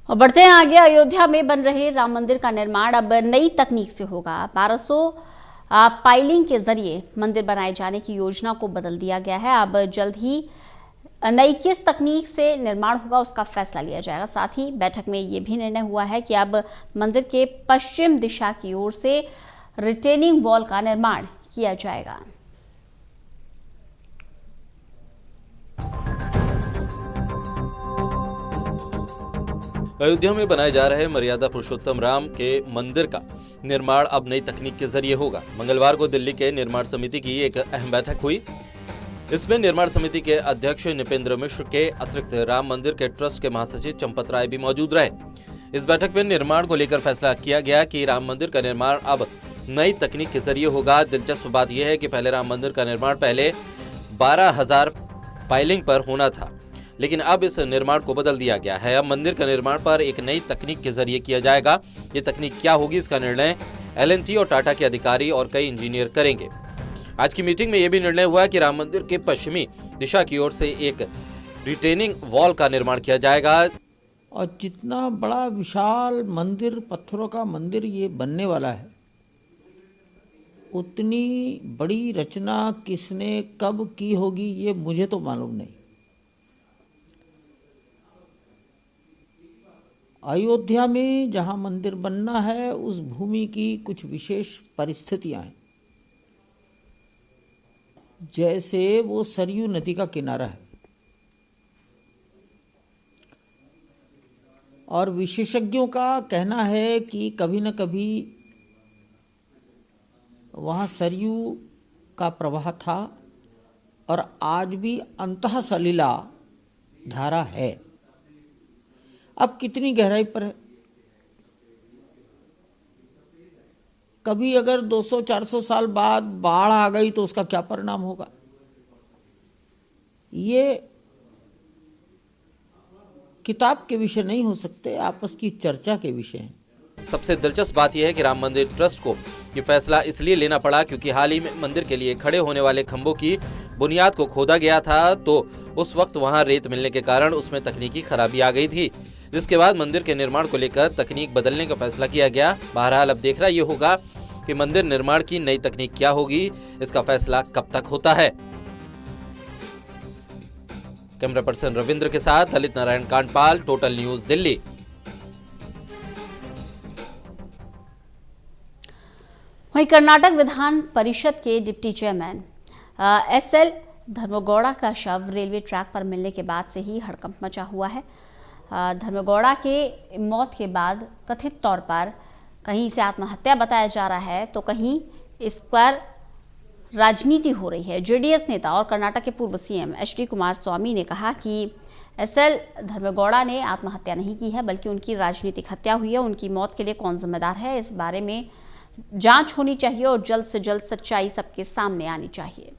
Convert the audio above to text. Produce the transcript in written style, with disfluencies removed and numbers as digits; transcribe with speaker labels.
Speaker 1: और बढ़ते हैं आगे। अयोध्या में बन रहे राम मंदिर का निर्माण अब नई तकनीक से होगा। 1200 पाइलिंग के जरिए मंदिर बनाए जाने की योजना को बदल दिया गया है। अब जल्द ही नई किस तकनीक से निर्माण होगा उसका फैसला लिया जाएगा। साथ ही बैठक में ये भी निर्णय हुआ है कि अब मंदिर के पश्चिम दिशा की ओर से रिटेनिंग वॉल का निर्माण किया जाएगा।
Speaker 2: अयोध्या में बनाए जा रहे मर्यादा पुरुषोत्तम राम के मंदिर का निर्माण अब नई तकनीक के जरिए होगा। मंगलवार को दिल्ली के निर्माण समिति की एक अहम बैठक हुई। इसमें निर्माण समिति के अध्यक्ष नृपेंद्र मिश्र के अतिरिक्त राम मंदिर के ट्रस्ट के महासचिव चंपत राय भी मौजूद रहे। इस बैठक में निर्माण को लेकर फैसला किया गया कि राम मंदिर का निर्माण अब नई तकनीक के जरिए होगा। दिलचस्प बात यह है कि पहले राम मंदिर का निर्माण पहले 12,000 पाइलिंग पर होना था, लेकिन अब इस निर्माण को बदल दिया गया है। अब मंदिर का निर्माण पर एक नई तकनीक के जरिए किया जाएगा। ये तकनीक क्या होगी, इसका निर्णय L&T और टाटा के अधिकारी और कई इंजीनियर करेंगे। आज की मीटिंग में यह भी निर्णय हुआ कि राम मंदिर के पश्चिमी दिशा की ओर से एक रिटेनिंग वॉल का निर्माण किया जाएगा।
Speaker 3: और जितना बड़ा विशाल मंदिर, पत्थरों का मंदिर ये बनने वाला है, उतनी बड़ी रचना किसने कब की होगी ये मुझे तो मालूम नहीं। अयोध्या में जहाँ मंदिर बनना है उस भूमि की कुछ विशेष परिस्थितियां हैं। जैसे वो सरयू नदी का किनारा है और विशेषज्ञों का कहना है कि कभी न कभी वहाँ सरयू का प्रवाह था और आज भी अंतः सलिला धारा है। अब कितनी गहराई पर है, कभी अगर 200-400 साल बाद बाढ़ आ गई तो उसका क्या परिणाम होगा, ये किताब के विषय नहीं हो सकते, आपस की चर्चा के विषय हैं।
Speaker 2: सबसे दिलचस्प बात यह है कि राम मंदिर ट्रस्ट को ये फैसला इसलिए लेना पड़ा क्योंकि हाल ही में मंदिर के लिए खड़े होने वाले खंभों की बुनियाद को खोदा गया था, तो उस वक्त वहां रेत मिलने के कारण उसमें तकनीकी खराबी आ गई थी, जिसके बाद मंदिर के निर्माण को लेकर तकनीक बदलने का फैसला किया गया। बहरहाल अब देखना ये होगा कि मंदिर निर्माण की नई तकनीक क्या होगी, इसका फैसला कब तक होता है। कैमरा पर्सन रविंद्र के साथ ललित नारायण कांडपाल, टोटल न्यूज, दिल्ली।
Speaker 1: वहीं कर्नाटक विधान परिषद के डिप्टी चेयरमैन SL धर्मगौड़ा का शव रेलवे ट्रैक पर मिलने के बाद से ही हड़कंप मचा हुआ है। धर्मगौड़ा के मौत के बाद कथित तौर पर कहीं इसे आत्महत्या बताया जा रहा है तो कहीं इस पर राजनीति हो रही है। JDS नेता और कर्नाटक के पूर्व CM HD कुमारस्वामी ने कहा कि SL धर्मगौड़ा ने आत्महत्या नहीं की है बल्कि उनकी राजनीतिक हत्या हुई है। उनकी मौत के लिए कौन जिम्मेदार है, इस बारे में जांच होनी चाहिए और जल्द से जल्द सच्चाई सबके सामने आनी चाहिए।